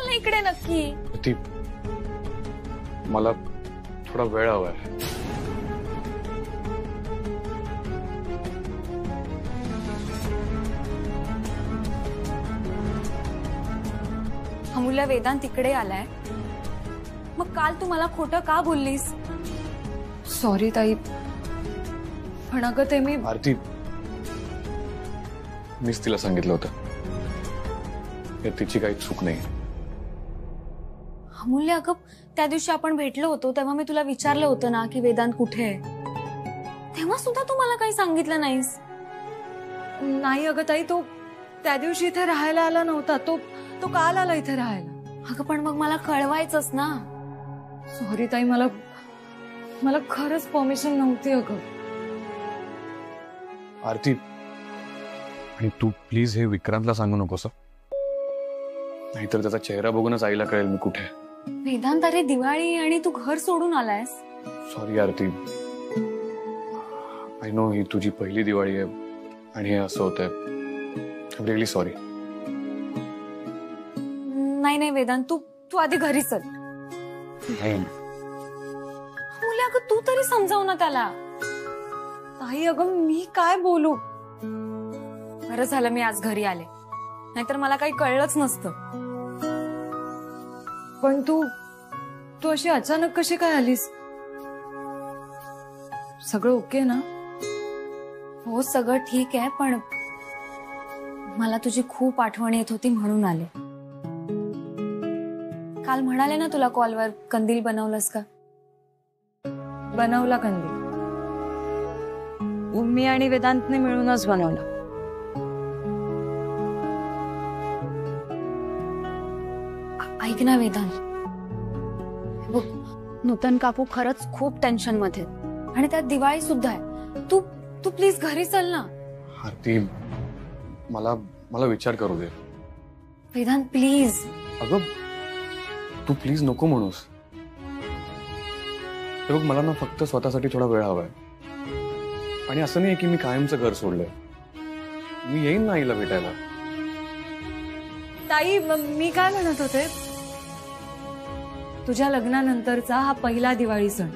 ना इकडे नक्की. ती मला थोडा वेळ हवाय. अमूल्य वेदांत तिकडे आलाय. मग काल तू मला खोटं का बोललीस? सॉरी ताई, पण अगं ते मी. आरती, मीच तिला सांगितलं होतं. यात तिची काही चूक नाही. अमूल्य अगं, त्या दिवशी आपण भेटलो होतो तेव्हा मी तुला विचारलं होतं ना की वेदांत कुठे आहे. तेव्हा सुद्धा तू मला काही सांगितलं नाहीस. नाही अगं ताई, तो त्या दिवशी इथे राहायला आला नव्हता. तो काल आला इथे राहायला. अगं पण मग मला कळवायचंच ना. सॉरी ताई, मला खरंच परमिशन नव्हती अगं. आरती, आणि तू प्लीज हे विक्रांतला सांगू नकोस. नाहीतर त्याचा चेहरा बघूनच आईला कळेल मी कुठे. वेदांत, अरे दिवाळी आणि तू घर सोडून आलायस. सॉरी आरती, आय नो ही तुझी पहिली दिवाळी आहे आणि हे असं होतंय. I am really sorry. नाही वेदांत, तू आधी घरी चल. नाही, मुले अगं तू तरी समजाव ना त्याला. ताई अगं मी काय बोलू. बरं झालं मी आज घरी आले, नाहीतर मला काही कळलंच नसतं. पण तू अशी अचानक कशी काय आलीस? सगळं ओके ना? हो सगळं ठीक आहे, पण मला तुझी खूप आठवण येत होती म्हणून आले. काल म्हणाले ना तुला कॉलवर, कंदील बनवलंस का? बनवला कंदील. मी आणि वेदांतने मिळूनच बनवला. ऐक ना वेदांत, बघ नूतन काकू खरंच खूप टेन्शन मध्ये आणि त्यात दिवाळी सुद्धा आहे. तू प्लीज घरी चल ना. आरती, मला विचार करू दे. वेदांत प्लीज. अगं तू प्लीज नको म्हणूस. हे बघ, मला ना फक्त स्वतःसाठी थोडा वेळ हवाय. आणि असं नाही की मी कायमचं घर सोडलंय. मी येईन ना आईला भेटायला. ताई मी काय म्हणत होते, तुझ्या लग्नानंतरचा हा पहिला दिवाळी सण,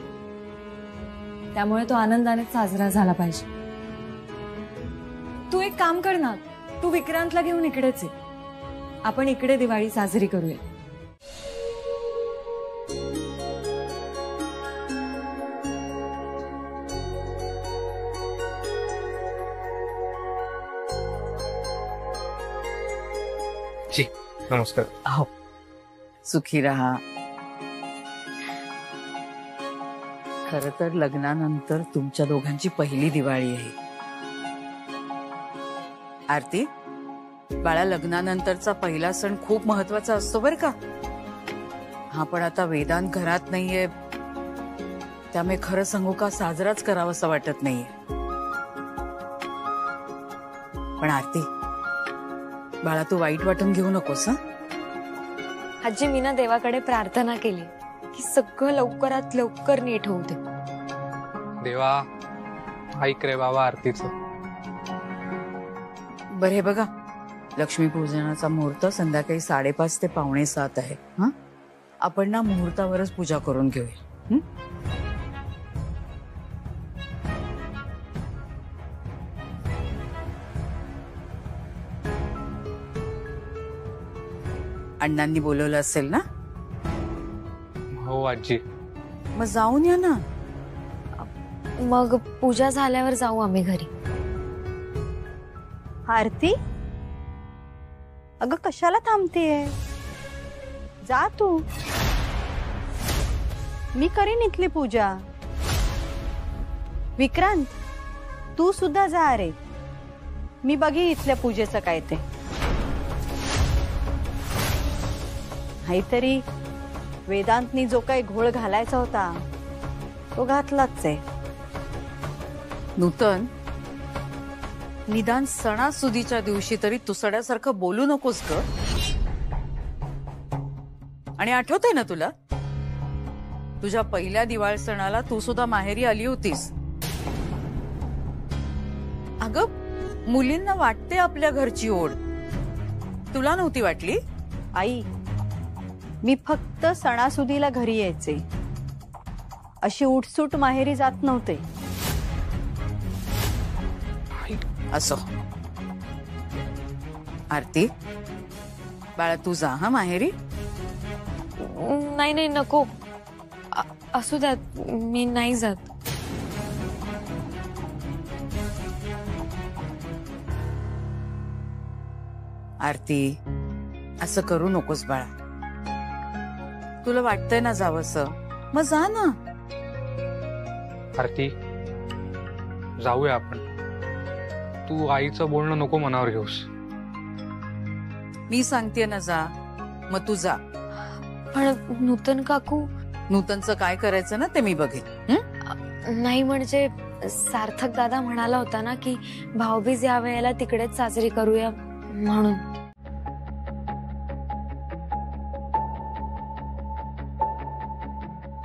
त्यामुळे तो आनंदाने साजरा झाला पाहिजे. तू एक काम कर ना, तू विक्रांतला घेऊन इकडेच ये. आपण इकडे दिवाळी साजरी करूया. जी नमस्कार. हो, सुखी रहा. खरं तर लग्नानंतर तुमच्या दोघांची पहिली दिवाळी आहे. आरती, बाळा, लग्नानंतरचा पहिला सण खूप महत्वाचा असतो बर का. हा पण आता वेदांत घरात नाहीये, त्यामुळे खरं सांगू का साजराच करावासा वाटत नाहीये. पण आरती बाळा, तू वाईट वाटून घेऊ नकोस. आजी, मी ना देवाकडे प्रार्थना केली की सगळं लवकरात लवकर नीट होऊ दे. देवा ऐक रे बाबा आरतीचं. बरे बघा, लक्ष्मीपूजनाचा मुहूर्त संध्याकाळी 5:30 ते 6:45 आहे. हा, आपण ना मुहूर्तावरच पूजा करून घेऊया. अण्णांनी बोलवलं असेल ना? हो आजी. मग जाऊन या ना. मग पूजा झाल्यावर जाऊ आम्ही घरी. आरती, अगं कशाला थांबतेय? जा तू. मी करीन इथली पूजा. विक्रांत, तू सुद्धा जा रे. मी बघीन इथल्या पूजेचं काय ते. नाहीतरी वेदांतनी जो काही घोळ घालायचा होता तो घातलाच आहे. नूतन, निदान सणासुदीच्या दिवशी तरी तुसड्यासारखं बोलू नकोस ग. आणि आठवतंय ना तुला, तुझ्या पहिल्या दिवाळी सणाला तू सुद्धा माहेरी आली होतीस. अगं मुलींना वाटते आपल्या घरची ओढ, तुला नव्हती वाटली? आई, मी फक्त सणासुदीला घरी यायचे, अशी उठसूट माहेरी जात नव्हते. असो. आरती, बाळा तू जा हा माहेरी. नाही नाही नको, असू द्यात, मी नाही जात. आरती, असं करू नकोस बाळा. तुला वाटतंय ना जावंसं, मग जा ना. आरती, जाऊया आपण. तू आईचं बोलणं नको मनावर घेऊस. मी सांगते ना जा, मग तू जा. पण नूतन काकू. नूतनचं काय करायचं ना ते मी बघेन. नाही म्हणजे सार्थक दादा म्हणाला होता ना की भाऊबीज या वेळेला तिकडेच साजरी करूया म्हणून.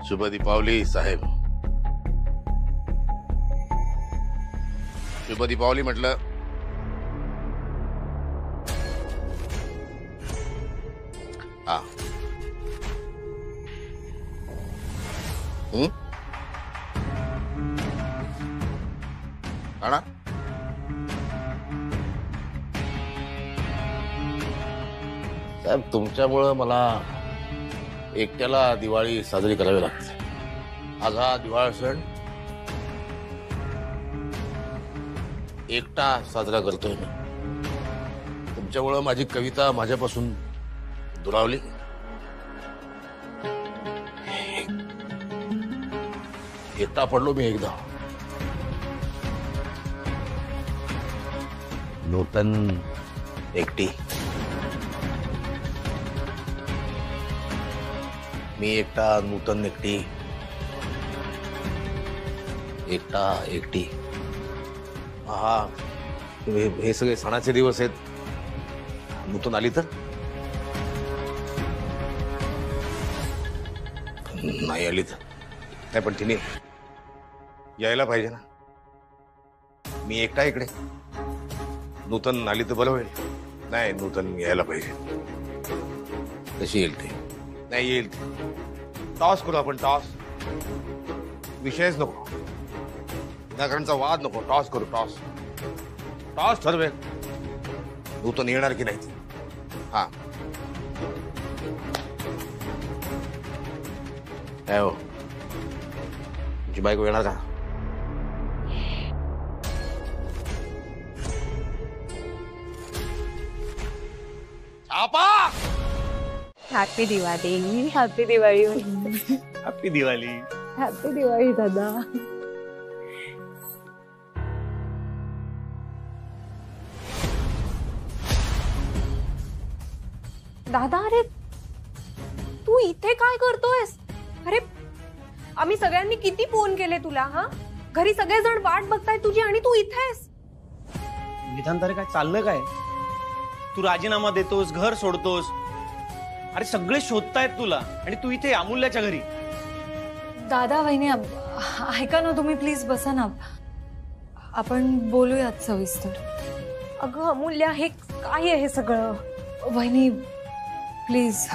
शुभ दीपावली साहेब. शुभ दीपावली म्हटलं. हा. आणा. साहेब तुमच्यामुळं मला एकट्याला दिवाळी साजरी करावी लागते. आज हा दिवाळी सण एकटा साजरा करतोय मी. तुमच्यामुळं माझी कविता माझ्यापासून दुरावली. एकटा पडलो मी एकदा. नूतन एकटी. मी एकटा, नूतन एकटी. एकटा एकटी. हा हे सगळे सणाचे दिवस आहेत. नूतन आली तर नाही आली तर नाही, पण तिने यायला पाहिजे ना. मी एकटा इकडे, नूतन आली तर बरं होईल. नाही, नूतन यायला पाहिजे. कशी येईल ते? नाही येईल ते. टॉस करू आपण. टॉस. विषयच नको, विनाकारणचा वाद नको. टॉस करू. टॉस. टॉस ठरवेल नूतन येणार की नाही. हा काय हो, तुमची बायको येणार का? आपा. Happy Diwali. Happy Diwali. Happy Diwali. Happy Diwali दादा. दादा, अरे तू इथे काय करतोयस? अरे आम्ही सगळ्यांनी किती फोन केले तुला. हा, घरी सगळेजण वाट बघताय तुझी आणि तू इथेस. विधान तारे काय चाललं काय? तू राजीनामा देतोस, घर सोडतोस. अरे सगळे शोधतायत तुला आणि तू इथे अमूल्याच्या घरी. दादा वहिनी ऐका ना, तुम्ही प्लीज बसा ना, आपण बोलूयात सविस्तर. अगं अमूल्या, हे काय आहे हे सगळं? वहिनी प्लीज.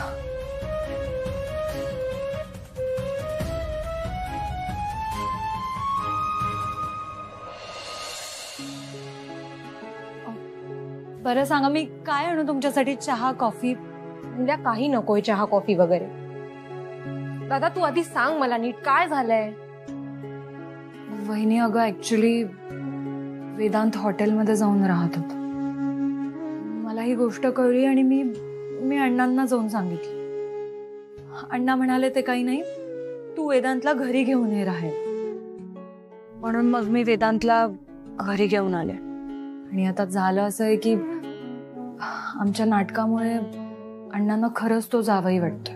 बरं सांगा, मी काय आणू तुमच्यासाठी? चहा, कॉफी? म्हणजे काही नकोय चहा कॉफी वगैरे. दादा तू आधी सांग मला नीट काय झालंय. वहिनी अगं ऍक्च्युली वेदांत हॉटेलमध्ये जाऊन राहत होता. मला ही गोष्ट कळली आणि मी अण्णांना जाऊन सांगितली. अण्णा म्हणाले ते काही नाही, तू वेदांतला घरी घेऊन ये राहायला. म्हणून मग मी वेदांतला घरी घेऊन आले. आणि आता झालं असं आहे की आमच्या नाटकामुळे अण्णांना खरंच तो जावई वाटतोय.